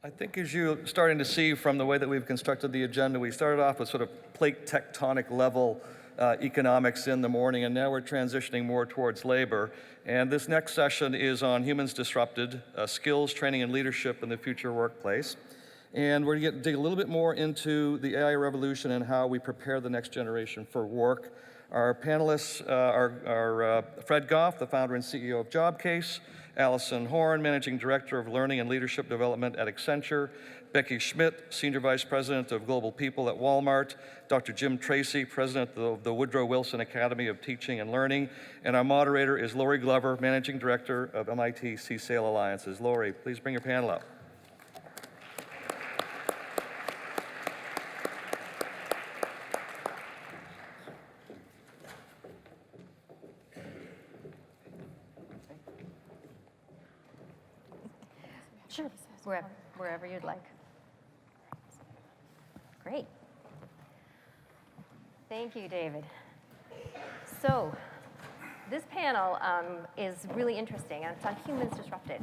I think as you're starting to see from the way that we've constructed the agenda, we started off with sort of plate tectonic level economics in the morning, and now we're transitioning more towards labor. And this next session is on humans disrupted, skills, training, and leadership in the future workplace. And we're going to dig a little bit more into the AI revolution and how we prepare the next generation for work. Our panelists are Fred Goff, the founder and CEO of JobCase, Allison Horn, Managing Director of Learning and Leadership Development at Accenture, Becky Schmidt, Senior Vice President of Global People at Walmart, Dr. Jim Tracy, President of the Woodrow Wilson Academy of Teaching and Learning, and our moderator is Lori Glover, Managing Director of MIT CSAIL Alliances. Lori, please bring your panel up. Sure, wherever you'd like. Great. Thank you, David. So, this panel is really interesting, and it's on humans disrupted.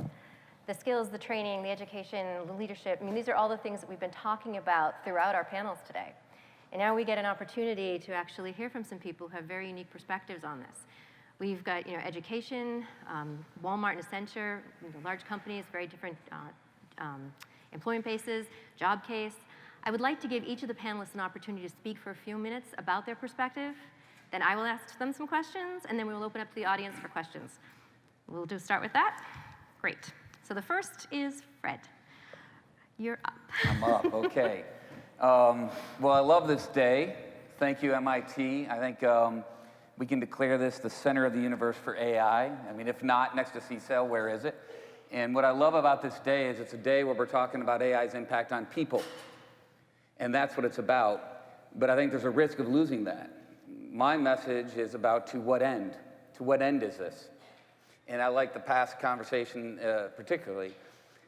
The skills, the training, the education, the leadership, I mean, these are all the things that we've been talking about throughout our panels today. And now we get an opportunity to actually hear from some people who have very unique perspectives on this. We've got, education, Walmart and Accenture, large companies, very different employment bases, JobCase. I would like to give each of the panelists an opportunity to speak for a few minutes about their perspective. Then I will ask them some questions, and then we will open up to the audience for questions. We'll just start with that. Great. So the first is Fred. You're up. I'm up, okay. Well, I love this day. Thank you, MIT. I think we can declare this the center of the universe for AI. I mean, if not next to CSAIL, where is it? And what I love about this day is it's a day where we're talking about AI's impact on people. And that's what it's about. But I think there's a risk of losing that. My message is about to what end? To what end is this? And I like the past conversation particularly.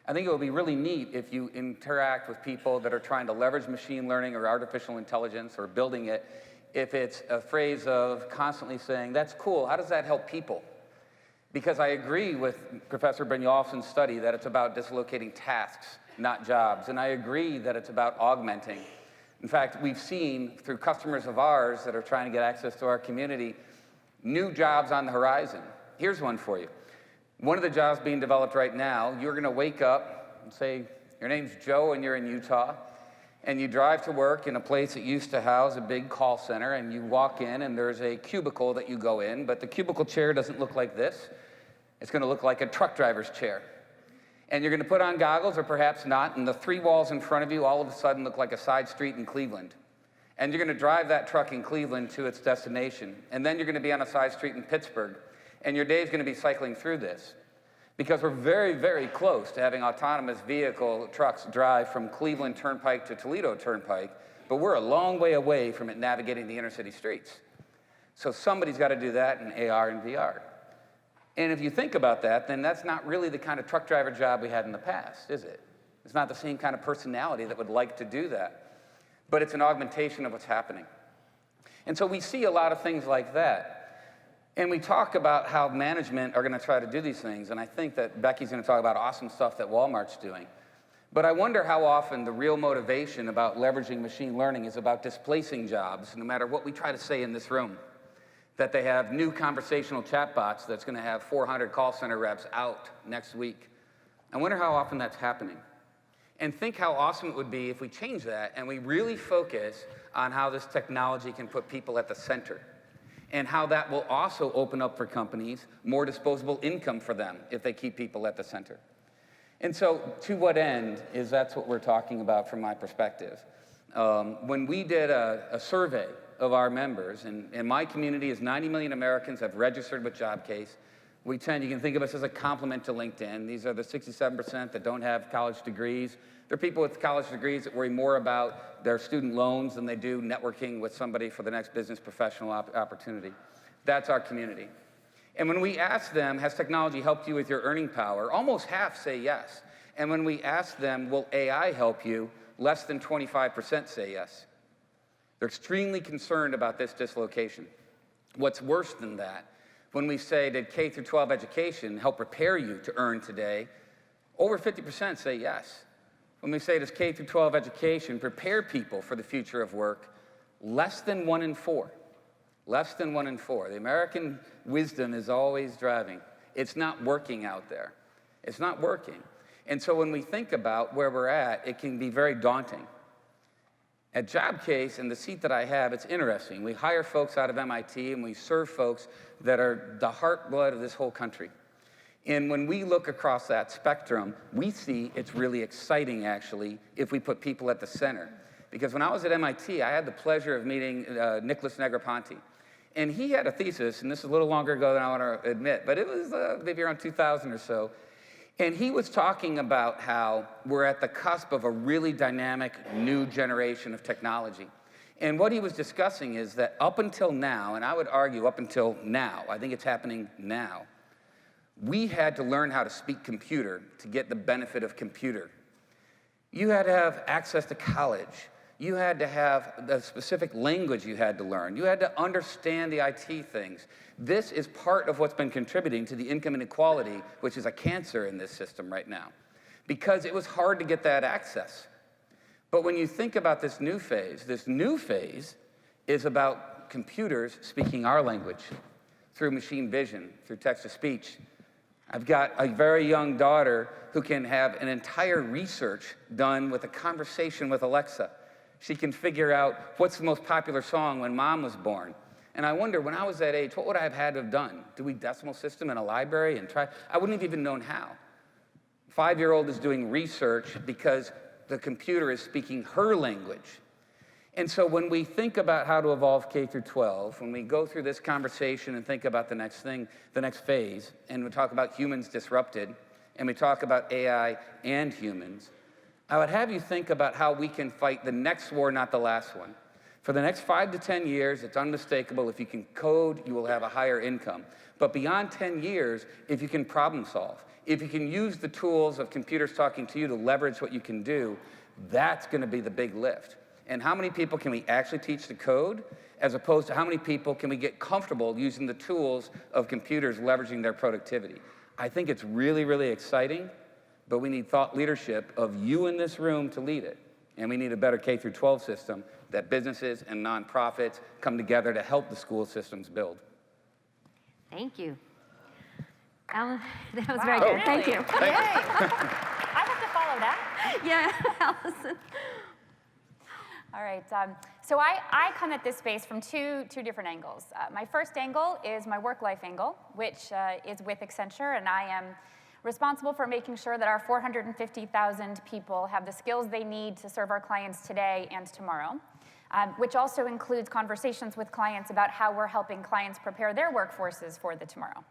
I think it would be really neat if you interact with people that are trying to leverage machine learning or artificial intelligence or building it, if it's a phrase of constantly saying, that's cool, how does that help people? Because I agree with Professor Brynjolfsson's study that it's about dislocating tasks, not jobs. And I agree that it's about augmenting. In fact, we've seen through customers of ours that are trying to get access to our community, new jobs on the horizon. Here's one for you. One of the jobs being developed right now, you're gonna wake up and say, your name's Joe and you're in Utah, and you drive to work in a place that used to house a big call center, and you walk in and there's a cubicle that you go in, but the cubicle chair doesn't look like this. It's gonna look like a truck driver's chair. And you're gonna put on goggles, or perhaps not, and the three walls in front of you all of a sudden look like a side street in Cleveland. And you're gonna drive that truck in Cleveland to its destination. And then you're gonna be on a side street in Pittsburgh. And your day's gonna be cycling through this. Because we're very, very close to having autonomous vehicle trucks drive from Cleveland Turnpike to Toledo Turnpike, but we're a long way away from it navigating the inner city streets. So somebody's got to do that in AR and VR. And if you think about that, then that's not really the kind of truck driver job we had in the past, is it? It's not the same kind of personality that would like to do that. But it's an augmentation of what's happening. And so we see a lot of things like that. And we talk about how management are going to try to do these things, and I think that Becky's going to talk about awesome stuff that Walmart's doing. But I wonder how often the real motivation about leveraging machine learning is about displacing jobs, no matter what we try to say in this room. That they have new conversational chatbots that's going to have 400 call center reps out next week. I wonder how often that's happening. And think how awesome it would be if we change that and we really focus on how this technology can put people at the center. And how that will also open up for companies more disposable income for them if they keep people at the center. And so, to what end is that's what we're talking about from my perspective. When we did a survey of our members, and my community is 90 million Americans have registered with JobCase. You can think of us as a complement to LinkedIn. These are the 67% that don't have college degrees. There are people with college degrees that worry more about their student loans than they do networking with somebody for the next business professional opportunity. That's our community. And when we ask them, has technology helped you with your earning power? Almost half say yes. And when we ask them, will AI help you? Less than 25% say yes. They're extremely concerned about this dislocation. What's worse than that, when we say, did K through 12 education help prepare you to earn today? Over 50% say yes. When we say, does K through 12 education prepare people for the future of work? Less than 1 in 4. Less than 1 in 4. The American wisdom is always driving. It's not working out there. It's not working. And so when we think about where we're at, it can be very daunting. At JobCase, in the seat that I have, it's interesting. We hire folks out of MIT, and we serve folks that are the heart blood of this whole country. And when we look across that spectrum, we see it's really exciting, actually, if we put people at the center. Because when I was at MIT, I had the pleasure of meeting Nicholas Negroponte. And he had a thesis, and this is a little longer ago than I want to admit, but it was maybe around 2000 or so. And he was talking about how we're at the cusp of a really dynamic new generation of technology. And what he was discussing is that up until now, and I would argue up until now, I think it's happening now, we had to learn how to speak computer to get the benefit of computer. You had to have access to college. You had to have the specific language you had to learn. You had to understand the IT things. This is part of what's been contributing to the income inequality, which is a cancer in this system right now, because it was hard to get that access. But when you think about this new phase is about computers speaking our language through machine vision, through text-to-speech. I've got a very young daughter who can have an entire research done with a conversation with Alexa. She can figure out what's the most popular song when mom was born. And I wonder, when I was that age, what would I have had to have done? Dewey Decimal System in a library and try? I wouldn't have even known how. 5-year-old is doing research because the computer is speaking her language. And so when we think about how to evolve K through 12, when we go through this conversation and think about the next thing, the next phase, and we talk about humans disrupted, and we talk about AI and humans, I would have you think about how we can fight the next war, not the last one. For the next 5 to 10 years, it's unmistakable. If you can code, you will have a higher income. But beyond 10 years, if you can problem solve, if you can use the tools of computers talking to you to leverage what you can do, that's going to be the big lift. And how many people can we actually teach to code, as opposed to how many people can we get comfortable using the tools of computers leveraging their productivity? I think it's really, really exciting, but we need thought leadership of you in this room to lead it. And we need a better K through 12 system that businesses and nonprofits come together to help the school systems build. Thank you. Alan, that was very good. Really? Thank you. Yay. I have to follow that. Yeah, Allison. All right. So I come at this space from two different angles. My first angle is my work-life angle, which is with Accenture, and I am responsible for making sure that our 450,000 people have the skills they need to serve our clients today and tomorrow, which also includes conversations with clients about how we're helping clients prepare their workforces for the tomorrow.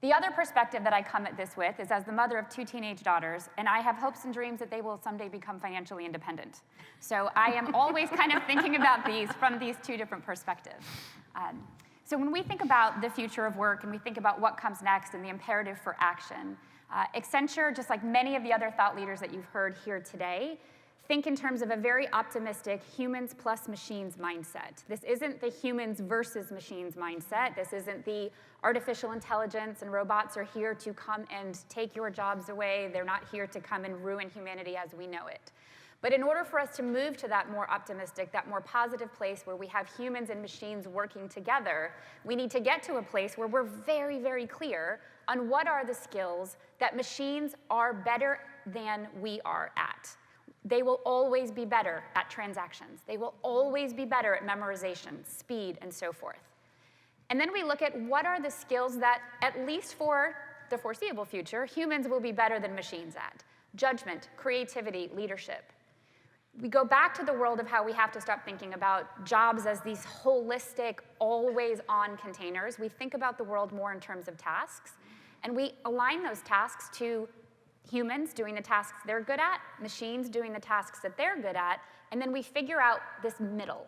The other perspective that I come at this with is as the mother of 2 teenage daughters, and I have hopes and dreams that they will someday become financially independent. So I am always kind of thinking about these from these 2 different perspectives. So when we think about the future of work and we think about what comes next and the imperative for action, Accenture, just like many of the other thought leaders that you've heard here today, think in terms of a very optimistic humans plus machines mindset. This isn't the humans versus machines mindset. This isn't the artificial intelligence and robots are here to come and take your jobs away. They're not here to come and ruin humanity as we know it. But in order for us to move to that more optimistic, that more positive place where we have humans and machines working together, we need to get to a place where we're very, very clear on what are the skills that machines are better than we are at. They will always be better at transactions. They will always be better at memorization, speed, and so forth. And then we look at what are the skills that, at least for the foreseeable future, humans will be better than machines at. Judgment, creativity, leadership. We go back to the world of how we have to stop thinking about jobs as these holistic, always-on containers. We think about the world more in terms of tasks, and we align those tasks to humans doing the tasks they're good at, machines doing the tasks that they're good at, and then we figure out this middle.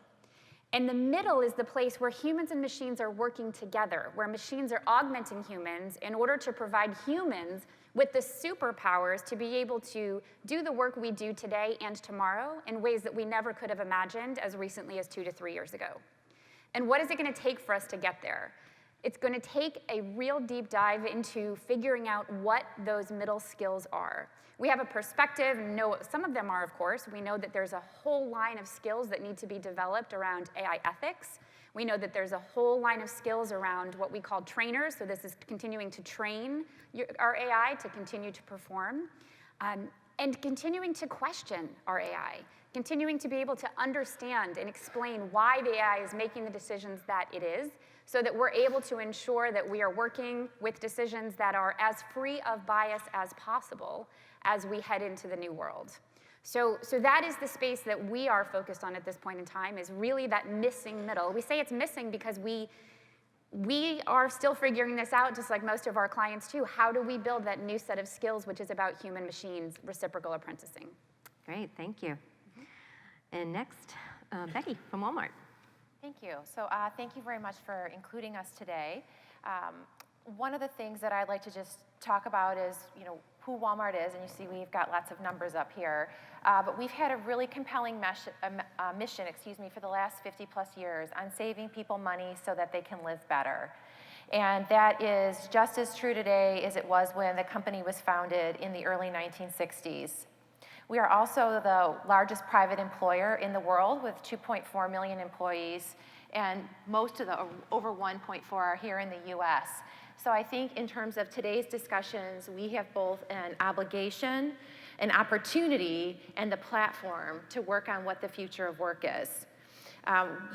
And the middle is the place where humans and machines are working together, where machines are augmenting humans in order to provide humans with the superpowers to be able to do the work we do today and tomorrow in ways that we never could have imagined as recently as 2 to 3 years ago. And what is it going to take for us to get there? It's going to take a real deep dive into figuring out what those middle skills are. We have a perspective, some of them are, of course. We know that there's a whole line of skills that need to be developed around AI ethics. We know that there's a whole line of skills around what we call trainers, so this is continuing to train our AI to continue to perform, and continuing to question our AI, continuing to be able to understand and explain why the AI is making the decisions that it is, so that we're able to ensure that we are working with decisions that are as free of bias as possible as we head into the new world. So that is the space that we are focused on at this point in time, is really that missing middle. We say it's missing because we are still figuring this out, just like most of our clients too. How do we build that new set of skills, which is about human machines reciprocal apprenticing? Great, thank you. And next, Becky from Walmart. Thank you. So thank you very much for including us today. One of the things that I'd like to just talk about is, who Walmart is, and you see we've got lots of numbers up here. But we've had a really compelling mission, for the last 50 plus years on saving people money so that they can live better. And that is just as true today as it was when the company was founded in the early 1960s. We are also the largest private employer in the world with 2.4 million employees, and most of the over 1.4 are here in the US. So I think in terms of today's discussions, we have both an obligation, an opportunity, and the platform to work on what the future of work is.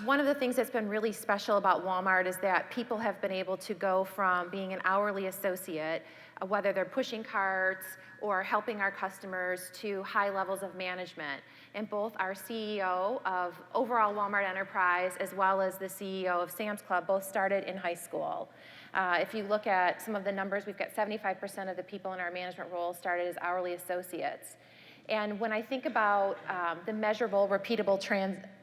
One of the things that's been really special about Walmart is that people have been able to go from being an hourly associate, whether they're pushing carts or helping our customers, to high levels of management. And both our CEO of overall Walmart Enterprise as well as the CEO of Sam's Club both started in high school. If you look at some of the numbers, we've got 75% of the people in our management roles started as hourly associates. And when I think about the measurable, repeatable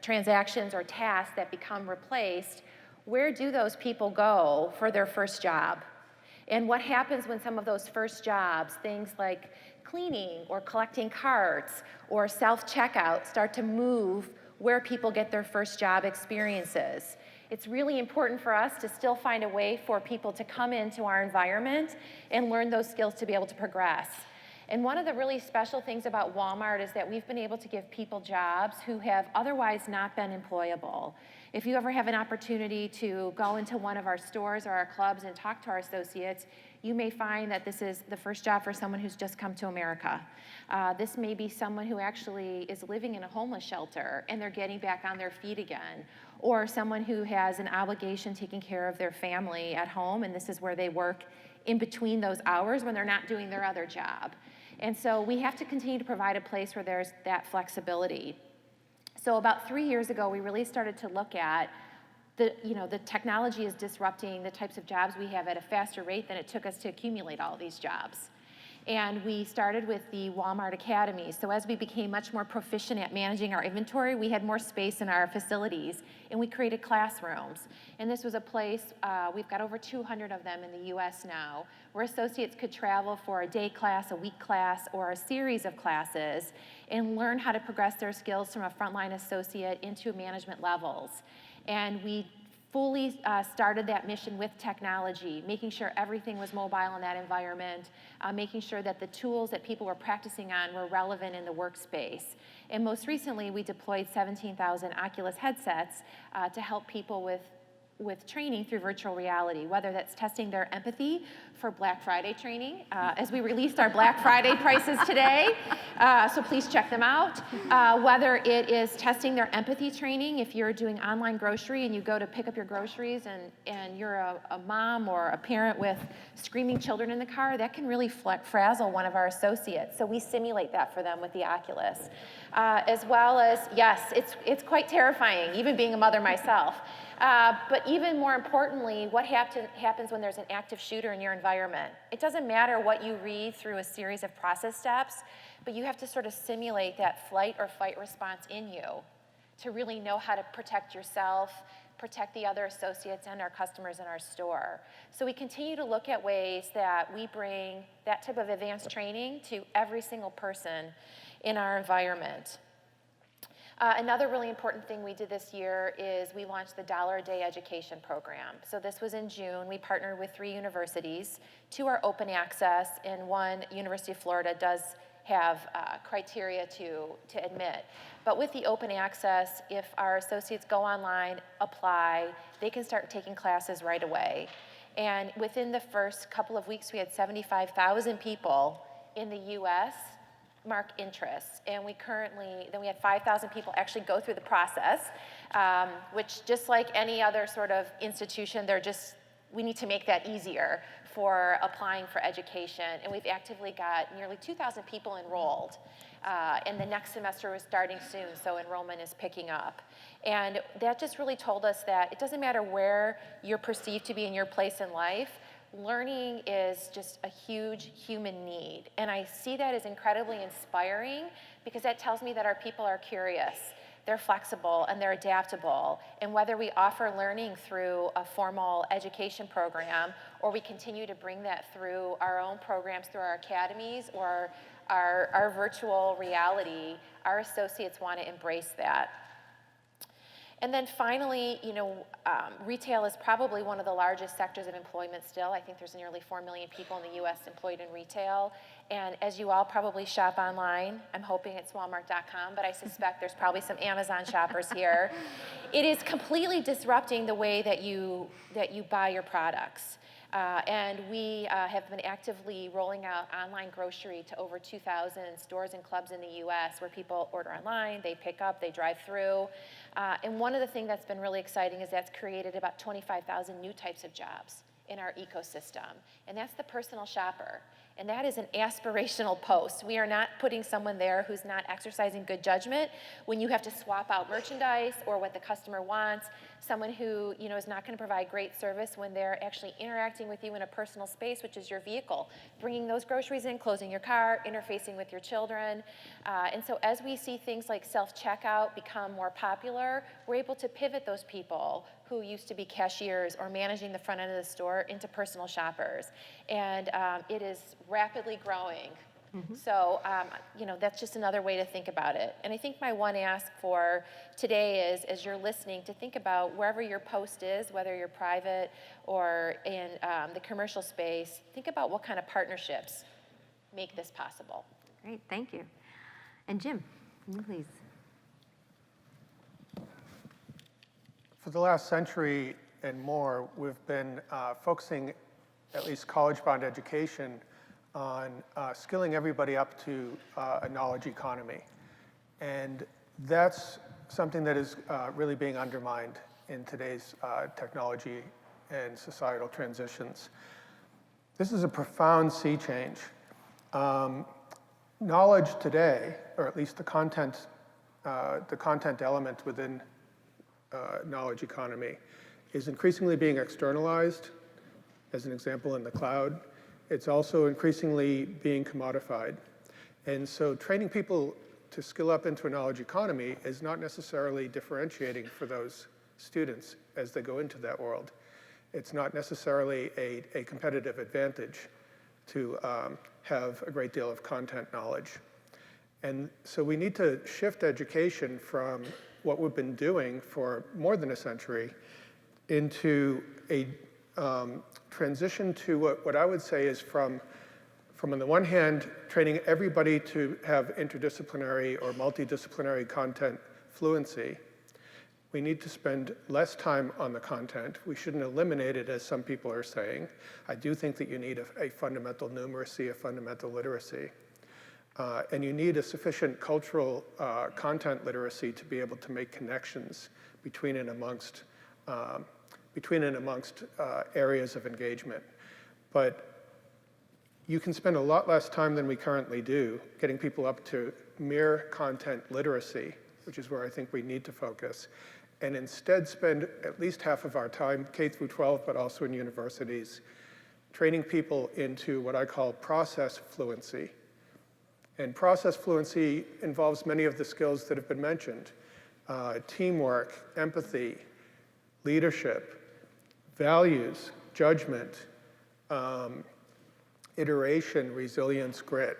transactions or tasks that become replaced, where do those people go for their first job? And what happens when some of those first jobs, things like cleaning or collecting carts or self-checkout, start to move where people get their first job experiences? It's really important for us to still find a way for people to come into our environment and learn those skills to be able to progress. And one of the really special things about Walmart is that we've been able to give people jobs who have otherwise not been employable. If you ever have an opportunity to go into one of our stores or our clubs and talk to our associates, you may find that this is the first job for someone who's just come to America. This may be someone who actually is living in a homeless shelter and they're getting back on their feet again, or someone who has an obligation taking care of their family at home, and this is where they work in between those hours when they're not doing their other job. And so we have to continue to provide a place where there's that flexibility. So about 3 years ago, we really started to look at the technology is disrupting the types of jobs we have at a faster rate than it took us to accumulate all these jobs. And we started with the Walmart Academy. So as we became much more proficient at managing our inventory, we had more space in our facilities, and we created classrooms. And this was a place, we've got over 200 of them in the US now, where associates could travel for a day class, a week class, or a series of classes, and learn how to progress their skills from a frontline associate into management levels. And we fully started that mission with technology, making sure everything was mobile in that environment, making sure that the tools that people were practicing on were relevant in the workspace. And most recently, we deployed 17,000 Oculus headsets to help people with training through virtual reality, whether that's testing their empathy for Black Friday training, as we released our Black Friday prices today, so please check them out. Whether it is testing their empathy training, if you're doing online grocery and you go to pick up your groceries and you're a mom or a parent with screaming children in the car, that can really frazzle one of our associates. So we simulate that for them with the Oculus. As well as, yes, it's quite terrifying, even being a mother myself. But even more importantly, what happens when there's an active shooter in your environment? It doesn't matter what you read through a series of process steps, but you have to sort of simulate that flight or fight response in you to really know how to protect yourself, protect the other associates and our customers in our store. So we continue to look at ways that we bring that type of advanced training to every single person in our environment. Another really important thing we did this year is we launched the $1 a Day Education Program. So this was in June. We partnered with 3 universities. 2 are open access, and 1, University of Florida, does have criteria to admit. But with the open access, if our associates go online, apply, they can start taking classes right away. And within the first couple of weeks, we had 75,000 people in the US mark interest. And we had 5,000 people actually go through the process, which just like any other sort of institution, we need to make that easier for applying for education. And we've actively got nearly 2,000 people enrolled. And the next semester is starting soon, so enrollment is picking up. And that just really told us that it doesn't matter where you're perceived to be in your place in life, learning is just a huge human need. And I see that as incredibly inspiring because that tells me that our people are curious, they're flexible, and they're adaptable. And whether we offer learning through a formal education program or we continue to bring that through our own programs, through our academies, or our virtual reality, our associates want to embrace that. And then finally, retail is probably one of the largest sectors of employment still. I think there's nearly 4 million people in the US employed in retail. And as you all probably shop online, I'm hoping it's Walmart.com, but I suspect there's probably some Amazon shoppers here. It is completely disrupting the way that you buy your products. And we have been actively rolling out online grocery to over 2,000 stores and clubs in the US where people order online, they pick up, they drive through. And one of the things that's been really exciting is that's created about 25,000 new types of jobs in our ecosystem. And that's the personal shopper. And that is an aspirational post. We are not putting someone there who's not exercising good judgment when you have to swap out merchandise or what the customer wants. Someone who is not going to provide great service when they're actually interacting with you in a personal space, which is your vehicle, bringing those groceries in, closing your car, interfacing with your children. And so as we see things like self-checkout become more popular, we're able to pivot those people who used to be cashiers or managing the front end of the store into personal shoppers. And it is rapidly growing. Mm-hmm. So, that's just another way to think about it. And I think my one ask for today is, as you're listening, to think about wherever your post is, whether you're private or in the commercial space, think about what kind of partnerships make this possible. Great, thank you. And Jim, can you please? For the last century and more, we've been focusing, at least college-bound education, on skilling everybody up to a knowledge economy. And that's something that is really being undermined in today's technology and societal transitions. This is a profound sea change. Knowledge today, or at least the content element within knowledge economy, is increasingly being externalized, as an example in the cloud. It's also increasingly being commodified. And so training people to skill up into a knowledge economy is not necessarily differentiating for those students as they go into that world. It's not necessarily a competitive advantage to have a great deal of content knowledge. And so we need to shift education from what we've been doing for more than a century into a transition to what I would say is from on the one hand, training everybody to have interdisciplinary or multidisciplinary content fluency. We need to spend less time on the content. We shouldn't eliminate it, as some people are saying. I do think that you need a fundamental numeracy, a fundamental literacy. And you need a sufficient cultural content literacy to be able to make connections between and amongst areas of engagement. But you can spend a lot less time than we currently do getting people up to mere content literacy, which is where I think we need to focus, and instead spend at least half of our time, K through 12, but also in universities, training people into what I call process fluency. And process fluency involves many of the skills that have been mentioned: teamwork, empathy, leadership, values, judgment, iteration, resilience, grit.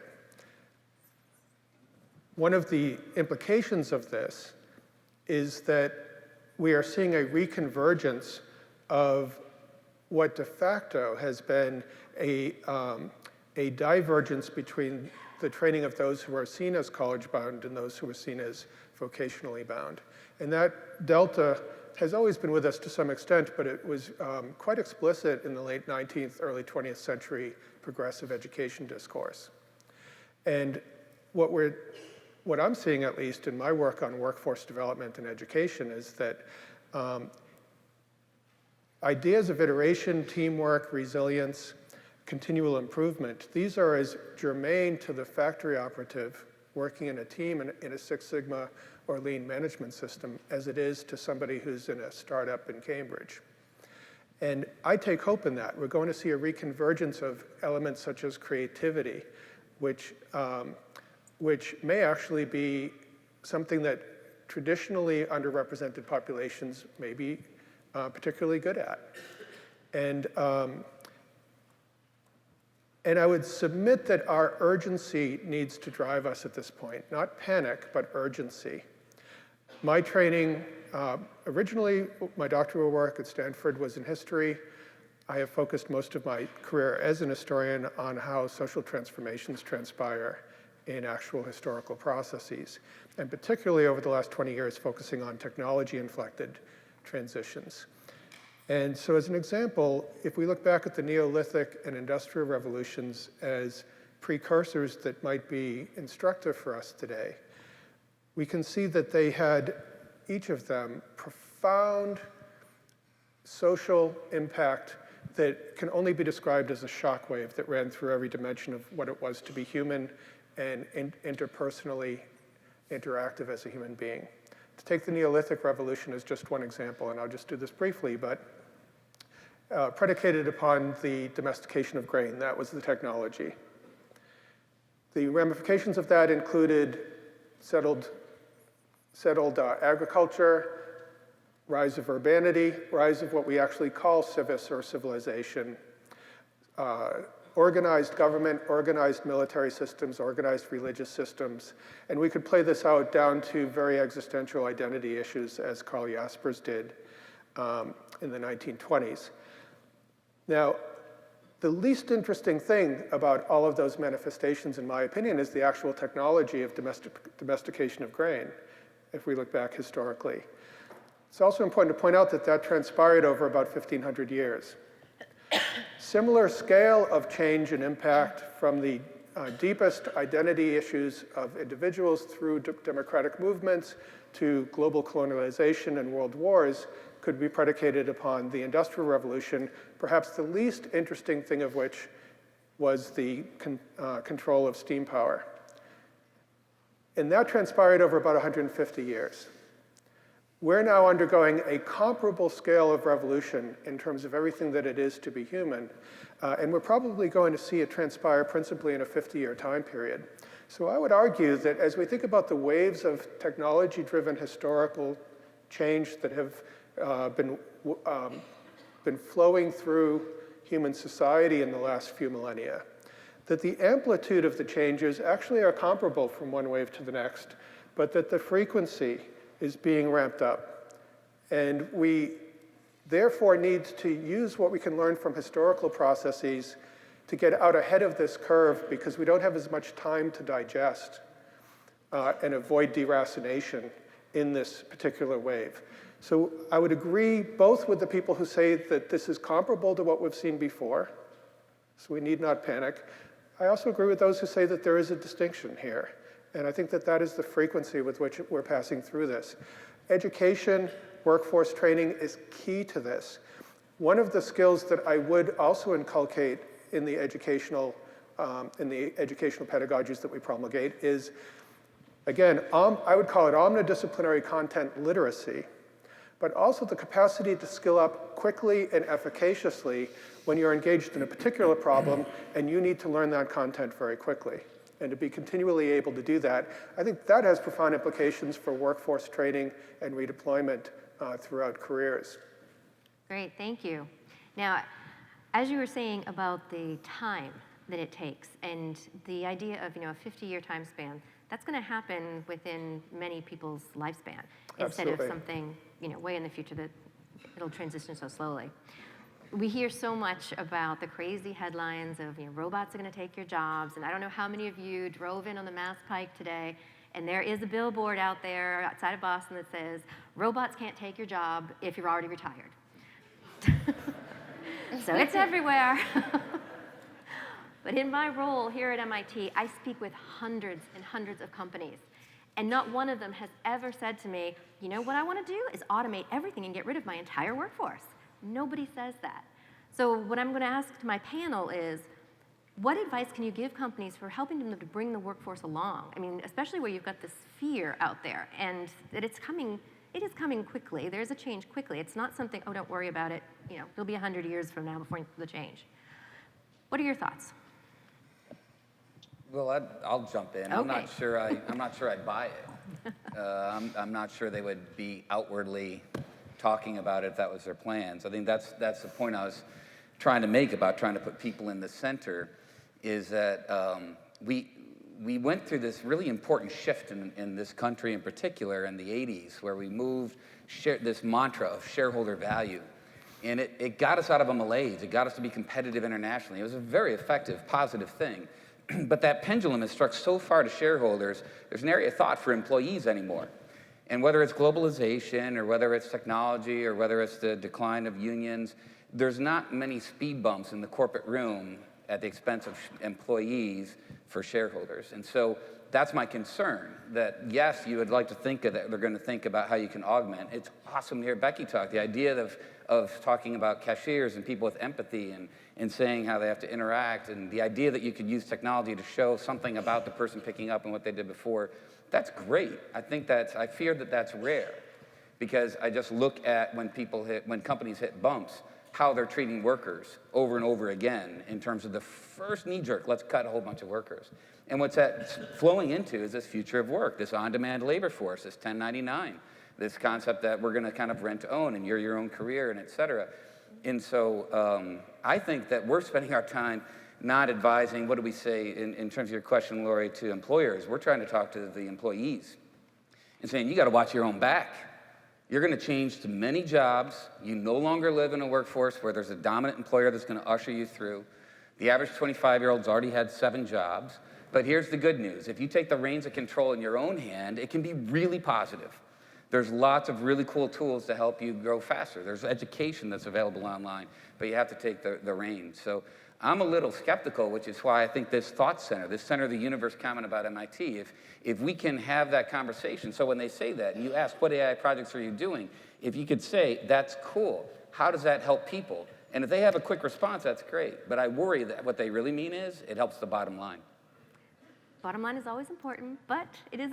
One of the implications of this is that we are seeing a reconvergence of what de facto has been a divergence between the training of those who are seen as college-bound and those who are seen as vocationally bound. And that delta has always been with us to some extent, but it was quite explicit in the late 19th, early 20th century progressive education discourse. And what I'm seeing, at least in my work on workforce development and education, is that ideas of iteration, teamwork, resilience, continual improvement, these are as germane to the factory operative working in a team in a Six Sigma or lean management system as it is to somebody who's in a startup in Cambridge. And I take hope in that. We're going to see a reconvergence of elements such as creativity, which may actually be something that traditionally underrepresented populations may be particularly good at. And I would submit that our urgency needs to drive us at this point, not panic, but urgency. My training, originally, my doctoral work at Stanford was in history. I have focused most of my career as an historian on how social transformations transpire in actual historical processes, and particularly over the last 20 years, focusing on technology-inflected transitions. And so as an example, if we look back at the Neolithic and Industrial revolutions as precursors that might be instructive for us today, we can see that they had, each of them, profound social impact that can only be described as a shockwave that ran through every dimension of what it was to be human and interpersonally interactive as a human being. To take the Neolithic revolution as just one example, and I'll just do this briefly, but predicated upon the domestication of grain. That was the technology. The ramifications of that included settled agriculture, rise of urbanity, rise of what we actually call civis or civilization, organized government, organized military systems, organized religious systems, and we could play this out down to very existential identity issues, as Carl Jaspers did in the 1920s. Now, the least interesting thing about all of those manifestations, in my opinion, is the actual technology of domestication of grain, if we look back historically. It's also important to point out that that transpired over about 1,500 years. Similar scale of change and impact from the deepest identity issues of individuals through democratic movements to global colonialization and world wars could be predicated upon the Industrial Revolution, perhaps the least interesting thing of which was the control of steam power. And that transpired over about 150 years. We're now undergoing a comparable scale of revolution in terms of everything that it is to be human, and we're probably going to see it transpire principally in a 50-year time period. So I would argue that as we think about the waves of technology-driven historical change that have been flowing through human society in the last few millennia, that the amplitude of the changes actually are comparable from one wave to the next, but that the frequency is being ramped up. And we therefore need to use what we can learn from historical processes to get out ahead of this curve, because we don't have as much time to digest and avoid deracination in this particular wave. So I would agree both with the people who say that this is comparable to what we've seen before, so we need not panic. I also agree with those who say that there is a distinction here. And I think that that is the frequency with which we're passing through this. Education, workforce training is key to this. One of the skills that I would also inculcate in the educational pedagogies that we promulgate is, again, I would call it omnidisciplinary content literacy, but also the capacity to skill up quickly and efficaciously when you're engaged in a particular problem and you need to learn that content very quickly. And to be continually able to do that, I think that has profound implications for workforce training and redeployment throughout careers. Great, thank you. Now, as you were saying about the time that it takes and the idea of a 50-year time span, That's going to happen within many people's lifespan instead Absolutely. of something, way in the future that it'll transition so slowly. We hear so much about the crazy headlines of, robots are going to take your jobs. And I don't know how many of you drove in on the Mass Pike today, and there is a billboard out there outside of Boston that says, robots can't take your job if you're already retired. So it's everywhere. But in my role here at MIT, I speak with hundreds and hundreds of companies. And not one of them has ever said to me, what I want to do is automate everything and get rid of my entire workforce. Nobody says that. So what I'm going to ask to my panel is, what advice can you give companies for helping them to bring the workforce along? I mean, especially where you've got this fear out there and that it is coming quickly. There's a change quickly. It's not something, oh, don't worry about it. It'll be 100 years from now before the change. What are your thoughts? Well, I'll jump in. Okay. I'm not sure I'd buy it. I'm not sure they would be outwardly talking about it if that was their plans. I think that's the point I was trying to make about trying to put people in the center, is that we went through this really important shift in this country in particular in the 80s, where we moved this mantra of shareholder value. And it got us out of a malaise. It got us to be competitive internationally. It was a very effective, positive thing. But that pendulum has struck so far to shareholders, there's an area of thought for employees anymore. And whether it's globalization or whether it's technology or whether it's the decline of unions, there's not many speed bumps in the corporate room at the expense of employees for shareholders. And so that's my concern, that yes, you would like to think of that, they're going to think about how you can augment. It's awesome to hear Becky talk. The idea of talking about cashiers and people with empathy and saying how they have to interact, and the idea that you could use technology to show something about the person picking up and what they did before, that's great. I fear that that's rare, because I just look at when companies hit bumps, how they're treating workers over and over again in terms of the first knee jerk, let's cut a whole bunch of workers. And what's that flowing into is this future of work, this on-demand labor force, this 1099, this concept that we're going to kind of rent to own, and you're your own career, and et cetera. And so I think that we're spending our time not advising, what do we say in terms of your question, Lori, to employers. We're trying to talk to the employees and saying, you got to watch your own back. You're going to change to many jobs. You no longer live in a workforce where there's a dominant employer that's going to usher you through. The average 25-year-old's already had 7 jobs. But here's the good news. If you take the reins of control in your own hand, it can be really positive. There's lots of really cool tools to help you grow faster. There's education that's available online, but you have to take the reins. So I'm a little skeptical, which is why I think this thought center, this center of the universe comment about MIT, if we can have that conversation, so when they say that, and you ask, what AI projects are you doing? If you could say, that's cool, how does that help people? And if they have a quick response, that's great. But I worry that what they really mean is, it helps the bottom line. Bottom line is always important, but it's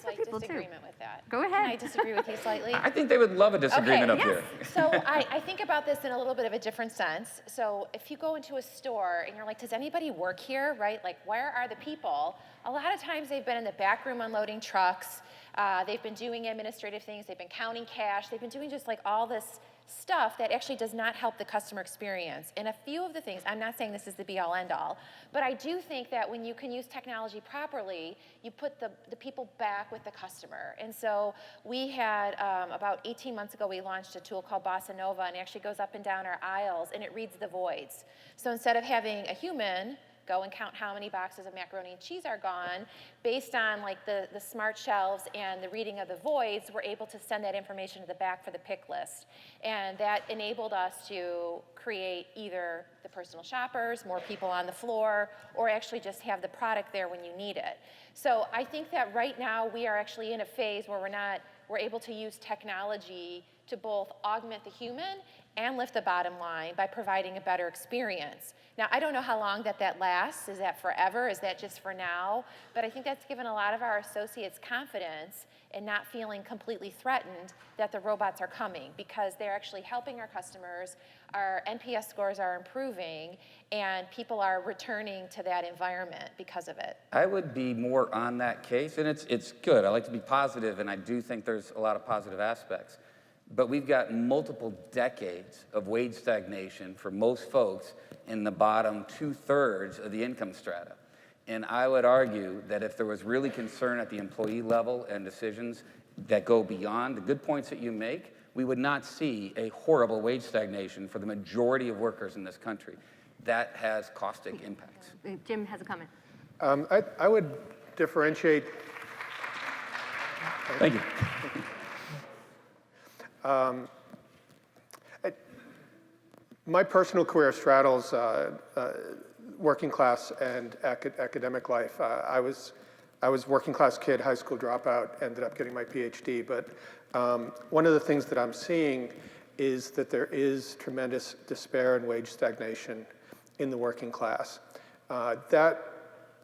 for people too. Disagreement with that. Go ahead. Can I disagree with you slightly? I think they would love a disagreement up here. So I think about this in a little bit of a different sense. So if you go into a store and you're like, does anybody work here, right? Like, where are the people? A lot of times they've been in the back room unloading trucks. They've been doing administrative things. They've been counting cash. They've been doing just like all this stuff that actually does not help the customer experience. And a few of the things, I'm not saying this is the be-all, end-all, but I do think that when you can use technology properly, you put the people back with the customer. And so we had, about 18 months ago, we launched a tool called Bossa Nova, and it actually goes up and down our aisles, and it reads the voids. So instead of having a human go and count how many boxes of macaroni and cheese are gone, based on like the smart shelves and the reading of the voids, we're able to send that information to the back for the pick list. And that enabled us to create either the personal shoppers, more people on the floor, or actually just have the product there when you need it. So I think that right now we are actually in a phase where we're able to use technology to both augment the human and lift the bottom line by providing a better experience. Now, I don't know how long that lasts. Is that forever? Is that just for now? But I think that's given a lot of our associates confidence in not feeling completely threatened that the robots are coming, because they're actually helping our customers. Our NPS scores are improving, and people are returning to that environment because of it. I would be more on that case, and it's good. I like to be positive, and I do think there's a lot of positive aspects. But we've got multiple decades of wage stagnation for most folks in the bottom 2/3 of the income strata. And I would argue that if there was really concern at the employee level and decisions that go beyond the good points that you make, we would not see a horrible wage stagnation for the majority of workers in this country. That has caustic impacts. Jim has a comment. I would differentiate. Thank you. My personal career straddles working class and academic life. I was working class kid, high school dropout, ended up getting my PhD. But one of the things that I'm seeing is that there is tremendous despair and wage stagnation in the working class. That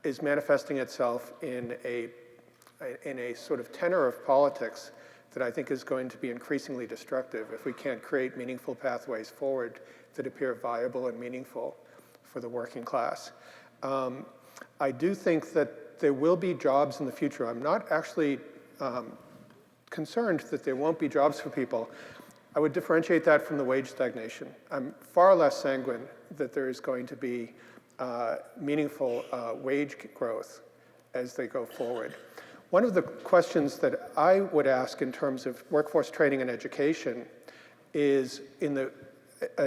is manifesting itself in a sort of tenor of politics that I think is going to be increasingly destructive if we can't create meaningful pathways forward that appear viable and meaningful for the working class. I do think that there will be jobs in the future. I'm not actually concerned that there won't be jobs for people. I would differentiate that from the wage stagnation. I'm far less sanguine that there is going to be meaningful wage growth as they go forward. One of the questions that I would ask in terms of workforce training and education is in the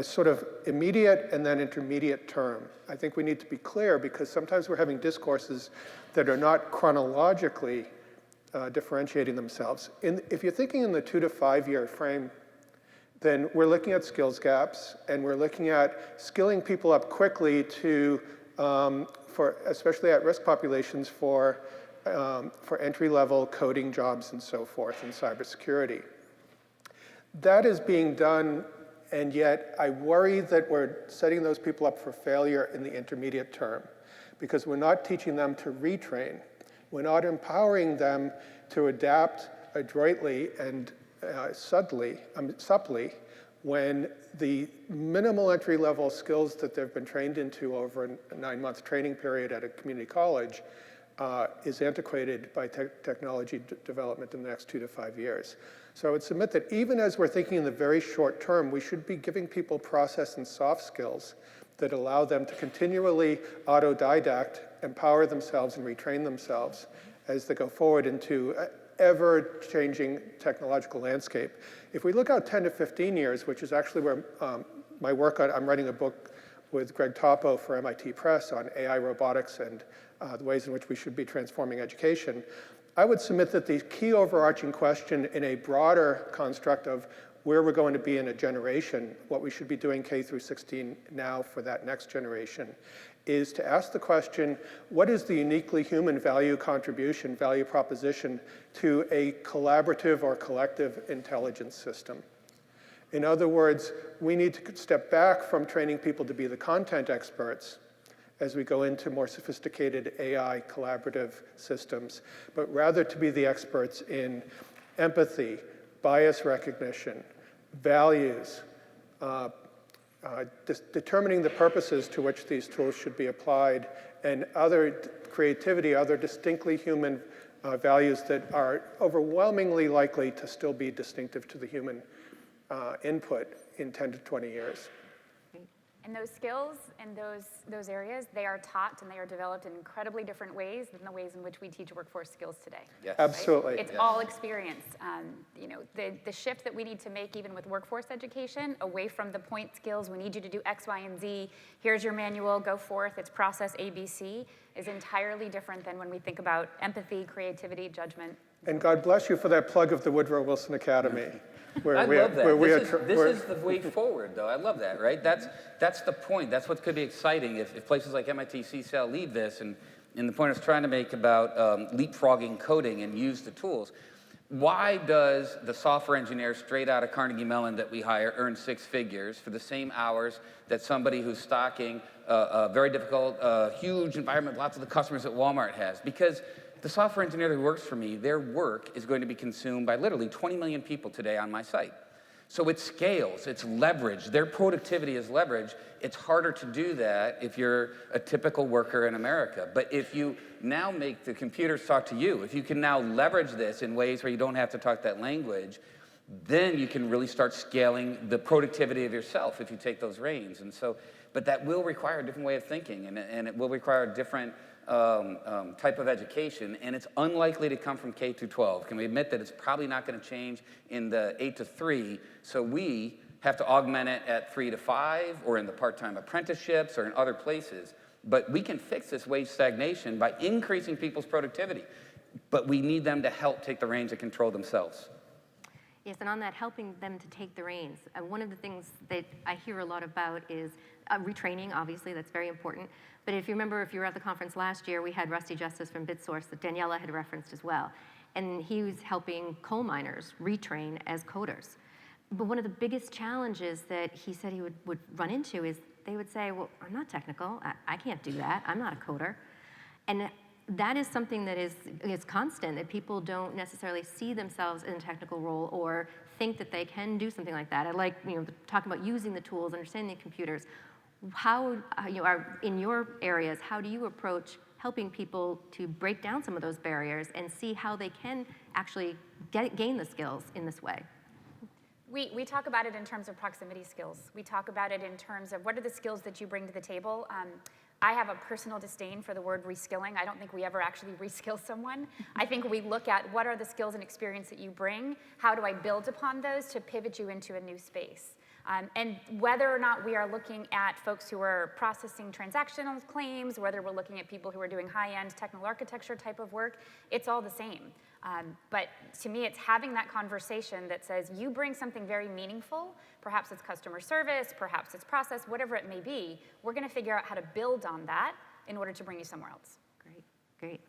sort of immediate and then intermediate term. I think we need to be clear because sometimes we're having discourses that are not chronologically differentiating themselves. If you're thinking in the 2 to 5 year frame, then we're looking at skills gaps and we're looking at skilling people up quickly to, for especially at-risk populations for entry-level coding jobs and so forth in cybersecurity. That is being done, and yet I worry that we're setting those people up for failure in the intermediate term because we're not teaching them to retrain. We're not empowering them to adapt adroitly and subtly when the minimal entry-level skills that they've been trained into over a 9-month training period at a community college is antiquated by technology development in the next 2 to 5 years. So I would submit that even as we're thinking in the very short term, we should be giving people process and soft skills that allow them to continually autodidact, empower themselves, and retrain themselves as they go forward into ever-changing technological landscape. If we look out 10 to 15 years, which is actually where my work on, I'm writing a book with Greg Topo for MIT Press on AI robotics and the ways in which we should be transforming education. I would submit that the key overarching question in a broader construct of where we're going to be in a generation, what we should be doing K through 16 now for that next generation, is to ask the question, what is the uniquely human value contribution, value proposition to a collaborative or collective intelligence system? In other words, we need to step back from training people to be the content experts as we go into more sophisticated AI collaborative systems, but rather to be the experts in empathy, bias recognition, values, determining the purposes to which these tools should be applied, and other creativity, other distinctly human values that are overwhelmingly likely to still be distinctive to the human input in 10 to 20 years. And those skills and those areas, they are taught and they are developed in incredibly different ways than the ways in which we teach workforce skills today. Yes. Absolutely. Right? It's all experience. You know, the shift that we need to make even with workforce education, away from the point skills, we need you to do X, Y, and Z, here's your manual, go forth, it's process ABC, is entirely different than when we think about empathy, creativity, judgment. And God bless you for that plug of the Woodrow Wilson Academy. I love that. This is the way forward, though. I love that, right? That's the point. That's what could be exciting if places like MIT CSAIL lead this. And the point I was trying to make about leapfrogging coding and use the tools. Why does the software engineer straight out of Carnegie Mellon that we hire earn 6 figures for the same hours that somebody who's stocking a very difficult, huge environment, lots of the customers at Walmart has? Because the software engineer who works for me, their work is going to be consumed by literally 20 million people today on my site. So it scales, it's leverage. Their productivity is leverage. It's harder to do that if you're a typical worker in America. But if you now make the computers talk to you, if you can now leverage this in ways where you don't have to talk that language, then you can really start scaling the productivity of yourself if you take those reins. And so, but that will require a different way of thinking, and it will require a different type of education, and it's unlikely to come from K through 12. Can we admit that it's probably not going to change in the 8 to 3, so we have to augment it at 3 to 5, or in the part-time apprenticeships, or in other places. But we can fix this wage stagnation by increasing people's productivity. But we need them to help take the reins and control themselves. Yes, and on that, helping them to take the reins. One of the things that I hear a lot about is retraining, obviously, that's very important. But if you remember, if you were at the conference last year, we had Rusty Justice from BitSource that Daniela had referenced as well. And he was helping coal miners retrain as coders. But one of the biggest challenges that he said he would run into is they would say, well, I'm not technical. I can't do that. I'm not a coder. And that is something that is constant, that people don't necessarily see themselves in a technical role or think that they can do something like that. I like, talking about using the tools, understanding the computers. How, in your areas, how do you approach helping people to break down some of those barriers and see how they can actually gain the skills in this way? We talk about it in terms of proximity skills. We talk about it in terms of what are the skills that you bring to the table. I have a personal disdain for the word reskilling. I don't think we ever actually reskill someone. I think we look at what are the skills and experience that you bring, how do I build upon those to pivot you into a new space. And whether or not we are looking at folks who are processing transactional claims, whether we're looking at people who are doing high-end technical architecture type of work, it's all the same. But to me, it's having that conversation that says, you bring something very meaningful, perhaps it's customer service, perhaps it's process, whatever it may be, we're gonna figure out how to build on that in order to bring you somewhere else. Great, great.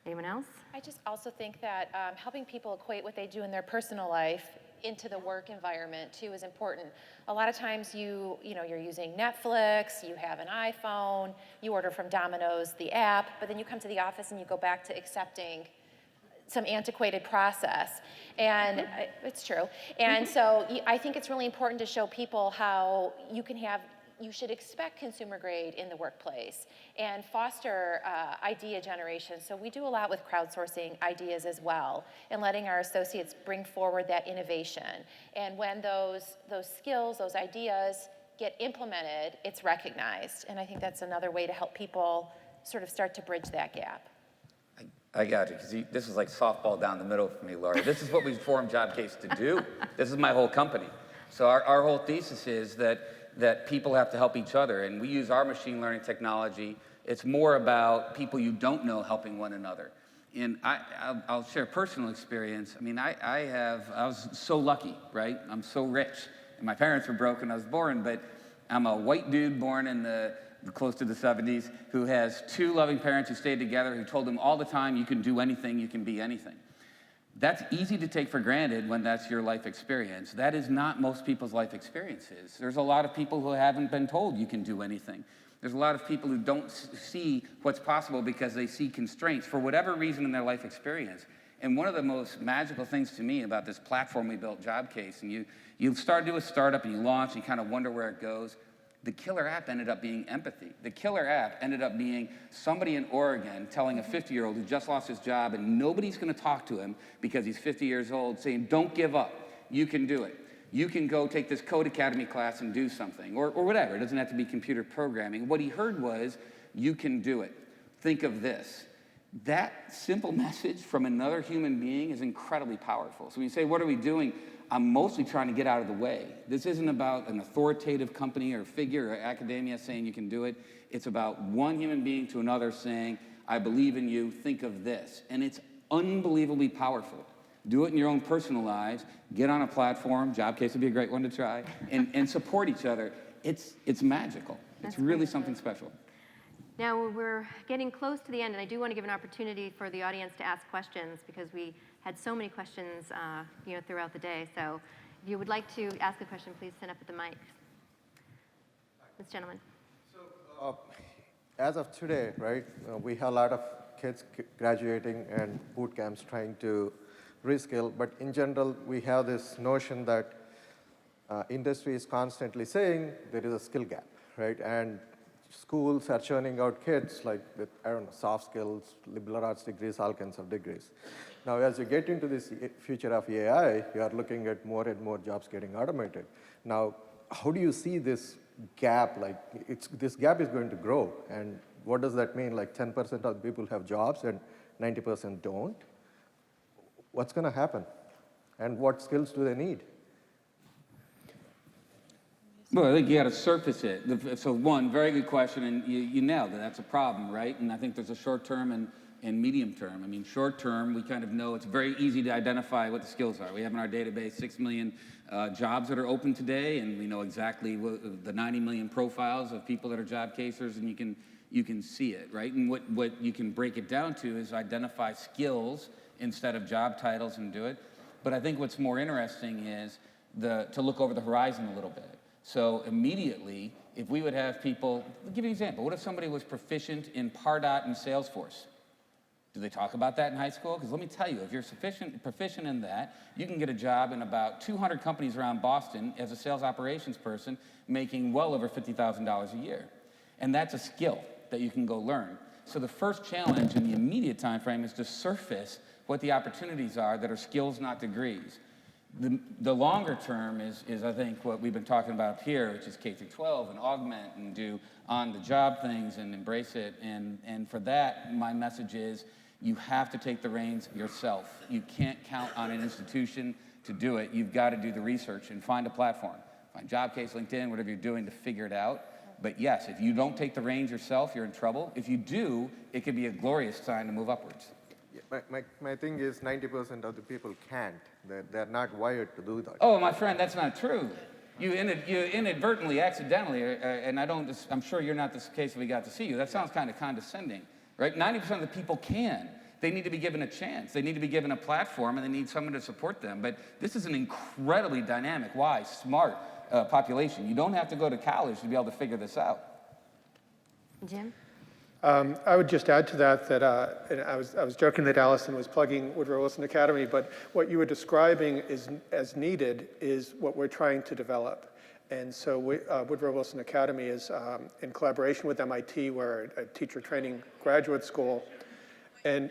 Anyone else? I just also think that helping people equate what they do in their personal life into the work environment too is important. A lot of times you're using Netflix, you have an iPhone, you order from Domino's, the app, but then you come to the office and you go back to accepting some antiquated process, and it's true. And so I think it's really important to show people how you should expect consumer grade in the workplace and foster idea generation. So we do a lot with crowdsourcing ideas as well and letting our associates bring forward that innovation. And when those skills, those ideas get implemented, it's recognized. And I think that's another way to help people sort of start to bridge that gap. I got you, because this is like softball down the middle for me, Laura. This is what we formed Jobcase to do. This is my whole company. So our whole thesis is that people have to help each other, and we use our machine learning technology. It's more about people you don't know helping one another. And I'll share a personal experience. I mean, I was so lucky, right? I'm so rich. And my parents were broke when I was born, but I'm a white dude born in close to the 70s, who has two loving parents who stayed together, who told him all the time, you can do anything, you can be anything. That's easy to take for granted when that's your life experience. That is not most people's life experiences. There's a lot of people who haven't been told you can do anything. There's a lot of people who don't see what's possible because they see constraints for whatever reason in their life experience. And one of the most magical things to me about this platform we built, Jobcase, and you start to do a startup and you launch and you kind of wonder where it goes. The killer app ended up being empathy. The killer app ended up being somebody in Oregon telling a 50-year-old who just lost his job and nobody's gonna talk to him because he's 50 years old, saying, don't give up, you can do it. You can go take this Code Academy class and do something, or whatever. It doesn't have to be computer programming. What he heard was, you can do it. Think of this. That simple message from another human being is incredibly powerful. So when you say, what are we doing? I'm mostly trying to get out of the way. This isn't about an authoritative company or figure or academia saying you can do it. It's about one human being to another saying, I believe in you, think of this. And it's unbelievably powerful. Do it in your own personal lives. Get on a platform. Jobcase would be a great one to try. And support each other. It's magical. It's really something special. Now we're getting close to the end, and I do want to give an opportunity for the audience to ask questions because we had so many questions throughout the day. So if you would like to ask a question, please stand up at the mic. This gentleman. So as of today, right, we have a lot of kids graduating and boot camps trying to reskill, but in general, we have this notion that industry is constantly saying there is a skill gap, right? And schools are churning out kids like with, soft skills, liberal arts degrees, all kinds of degrees. Now, as you get into this future of AI, you are looking at more and more jobs getting automated. Now, how do you see this gap? Like, this gap is going to grow, and what does that mean? Like 10% of people have jobs and 90% don't? What's going to happen? And what skills do they need? Well, I think you got to surface it. So one, very good question, and you nailed it. That's a problem, right? And I think there's a short term and medium term. I mean, short term, we kind of know it's very easy to identify what the skills are. We have in our database 6 million jobs that are open today, and we know exactly the 90 million profiles of people that are job casers, and you can see it, right? And what you can break it down to is identify skills instead of job titles and do it. But I think what's more interesting is to look over the horizon a little bit. So immediately, if we would have people, I'll give you an example. What if somebody was proficient in Pardot and Salesforce? Do they talk about that in high school? Because let me tell you, if you're proficient in that, you can get a job in about 200 companies around Boston as a sales operations person making well over $50,000 a year. And that's a skill that you can go learn. So the first challenge in the immediate time frame is to surface what the opportunities are that are skills, not degrees. The longer term is I think what we've been talking about up here, which is K through 12 and augment and do on-the-job things and embrace it. And for that, my message is you have to take the reins yourself. You can't count on an institution to do it. You've got to do the research and find a platform. Find Jobcase, LinkedIn, whatever you're doing to figure it out. But yes, if you don't take the reins yourself, you're in trouble. If you do, it could be a glorious sign to move upwards. My thing is 90% of the people can't. They're not wired to do that. Oh, my friend, that's not true. You inadvertently, accidentally, and I'm sure you're not this case if we got to see you. That sounds kind of condescending, right? 90% of the people can. They need to be given a chance. They need to be given a platform, and they need someone to support them. But this is an incredibly dynamic, wise, smart population. You don't have to go to college to be able to figure this out. Jim? I would just add to that and I was joking that Allison was plugging Woodrow Wilson Academy, but what you were describing as needed is what we're trying to develop. And so Woodrow Wilson Academy is in collaboration with MIT, we're a teacher training graduate school, and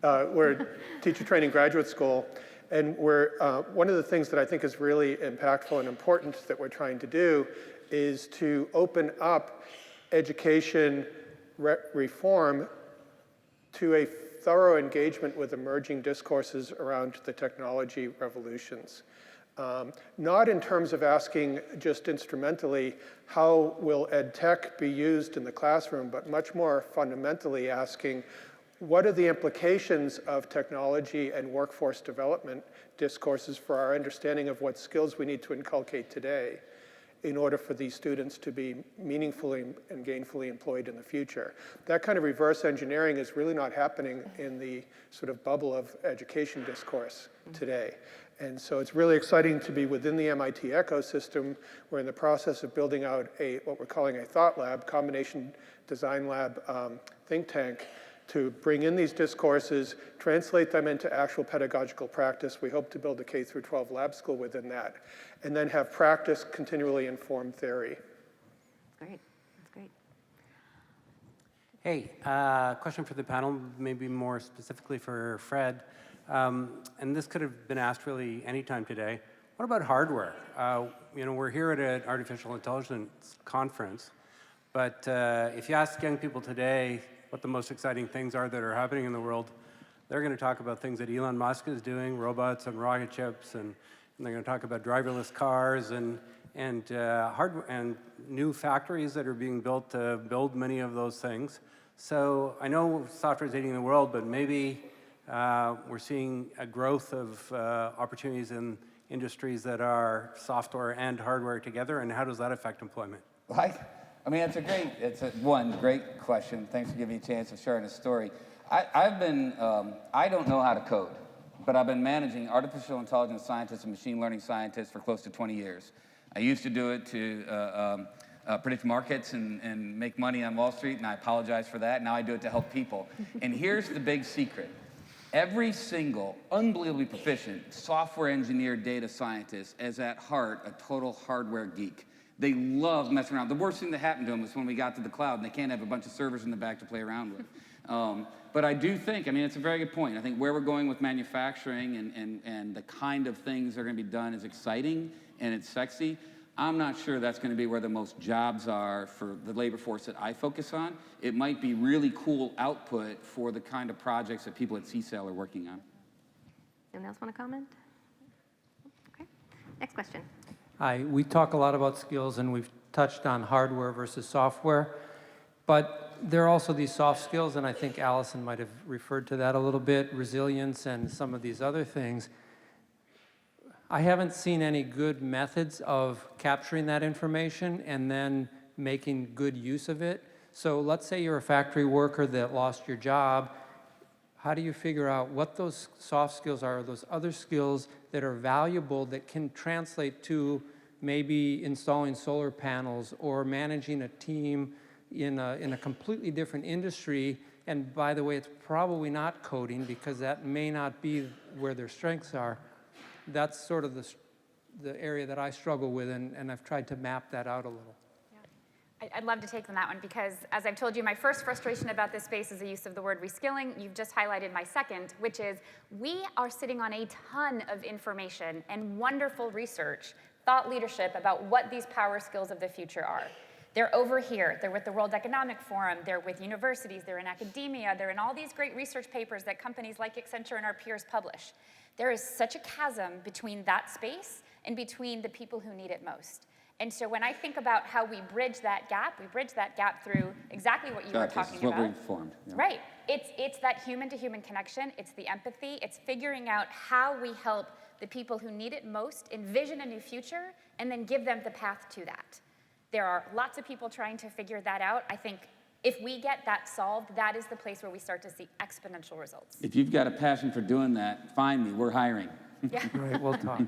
we're a teacher training graduate school, and we're one of the things that I think is really impactful and important that we're trying to do is to open up education reform to a thorough engagement with emerging discourses around the technology revolutions. Not in terms of asking just instrumentally, how will ed tech be used in the classroom, but much more fundamentally asking, what are the implications of technology and workforce development discourses for our understanding of what skills we need to inculcate today in order for these students to be meaningfully and gainfully employed in the future. That kind of reverse engineering is really not happening in the sort of bubble of education discourse today. And so it's really exciting to be within the MIT ecosystem. We're in the process of building out what we're calling a thought lab, combination design lab think tank, to bring in these discourses, translate them into actual pedagogical practice. We hope to build a K through 12 lab school within that, and then have practice continually inform theory. Great, that's great. Hey, question for the panel, maybe more specifically for Fred. And this could have been asked really anytime today. What about hardware? We're here at an artificial intelligence conference, but if you ask young people today what the most exciting things are that are happening in the world, they're going to talk about things that Elon Musk is doing, robots and rocket ships, and they're going to talk about driverless cars and hardware and new factories that are being built to build many of those things. So I know software is eating the world, but maybe we're seeing a growth of opportunities in industries that are software and hardware together, and how does that affect employment? Right. I mean, it's a great question. Thanks for giving me a chance of sharing a story. I don't know how to code, but I've been managing artificial intelligence scientists and machine learning scientists for close to 20 years. I used to do it to predict markets and make money on Wall Street, and I apologize for that. Now I do it to help people. And here's the big secret. Every single unbelievably proficient software engineer data scientist is at heart a total hardware geek. They love messing around. The worst thing that happened to them was when we got to the cloud and they can't have a bunch of servers in the back to play around with. But I do think, it's a very good point. I think where we're going with manufacturing and the kind of things that are going to be done is exciting and it's sexy. I'm not sure that's going to be where the most jobs are for the labor force that I focus on. It might be really cool output for the kind of projects that people at CSAIL are working on. Anyone else want to comment? Okay. Next question. Hi, we talk a lot about skills and we've touched on hardware versus software, but there are also these soft skills, and I think Allison might have referred to that a little bit, resilience and some of these other things. I haven't seen any good methods of capturing that information and then making good use of it. So let's say you're a factory worker that lost your job. How do you figure out what those soft skills are, those other skills that are valuable that can translate to maybe installing solar panels or managing a team in a completely different industry? And by the way, it's probably not coding because that may not be where their strengths are. That's sort of the area that I struggle with, and I've tried to map that out a little. I'd love to take on that one because, as I've told you, my first frustration about this space is the use of the word reskilling. You've just highlighted my second, which is we are sitting on a ton of information and wonderful research, thought leadership about what these power skills of the future are. They're over here. They're with the World Economic Forum. They're with universities. They're in academia. They're in all these great research papers that companies like Accenture and our peers publish. There is such a chasm between that space and between the people who need it most. And so when I think about how we bridge that gap through exactly what you were talking about. That's what we formed. Yeah. Right. It's that human-to-human connection. It's the empathy. It's figuring out how we help the people who need it most envision a new future and then give them the path to that. There are lots of people trying to figure that out. I think if we get that solved, that is the place where we start to see exponential results. If you've got a passion for doing that, find me. We're hiring. Yeah. Right, we'll talk.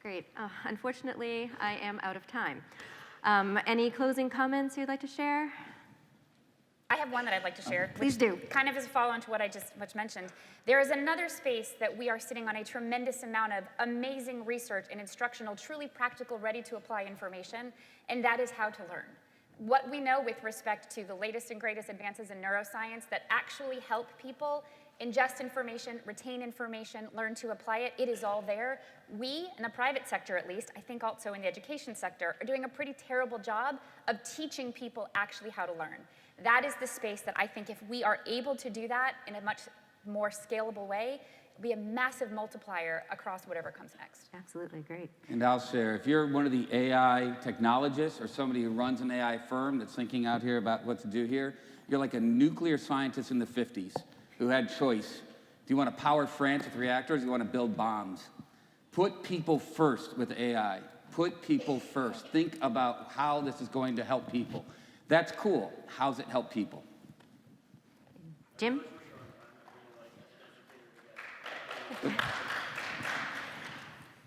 Great. Unfortunately, I am out of time. Any closing comments you'd like to share? I have one that I'd like to share. Please do. Kind of as a follow-on to what I just mentioned. There is another space that we are sitting on a tremendous amount of amazing research and instructional, truly practical, ready-to-apply information, and that is how to learn. What we know with respect to the latest and greatest advances in neuroscience that actually help people ingest information, retain information, learn to apply it, it is all there. We, in the private sector at least, I think also in the education sector, are doing a pretty terrible job of teaching people actually how to learn. That is the space that I think if we are able to do that in a much more scalable way, it'll be a massive multiplier across whatever comes next. Absolutely, great. And I'll share, if you're one of the AI technologists or somebody who runs an AI firm that's thinking out here about what to do here, you're like a nuclear scientist in the 50s who had choice. Do you want to power France with reactors or do you want to build bombs? Put people first with AI. Put people first. Think about how this is going to help people. That's cool. How's it help people? Jim?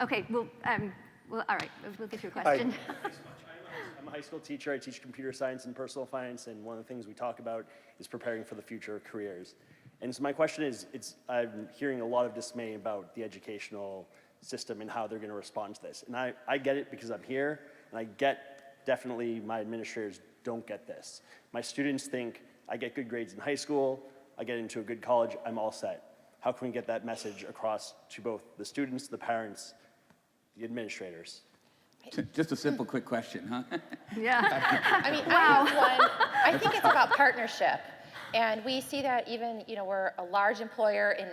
Okay, well, all right, we'll get your question. I'm a high school teacher. I teach computer science and personal finance, and one of the things we talk about is preparing for the future of careers. And so my question is, I'm hearing a lot of dismay about the educational system and how they're going to respond to this. And I get it because I'm here, and I get definitely my administrators don't get this. My students think I get good grades in high school, I get into a good college, I'm all set. How can we get that message across to both the students, the parents, the administrators? Just a simple, quick question, huh? Yeah. I mean, I have one. I think it's about partnership. And we see that even, we're a large employer in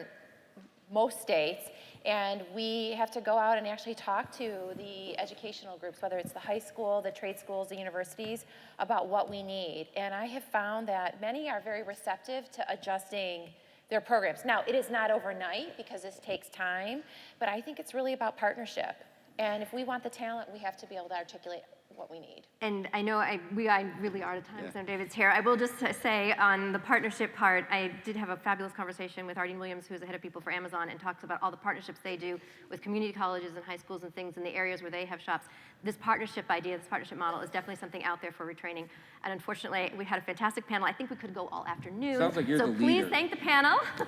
most states, and we have to go out and actually talk to the educational groups, whether it's the high school, the trade schools, the universities, about what we need. And I have found that many are very receptive to adjusting their programs. Now, it is not overnight because this takes time, but I think it's really about partnership. And if we want the talent, we have to be able to articulate what we need. And I know I really are out of time, so David's here. I will just say on the partnership part, I did have a fabulous conversation with Ardeen Williams, who is the head of people for Amazon, and talks about all the partnerships they do with community colleges and high schools and things in the areas where they have shops. This partnership idea, this partnership model is definitely something out there for retraining. And unfortunately, we had a fantastic panel. I think we could go all afternoon. Sounds like you're the leader. So please thank the panel. And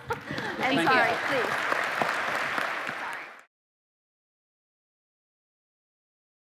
Thank sorry, you. please.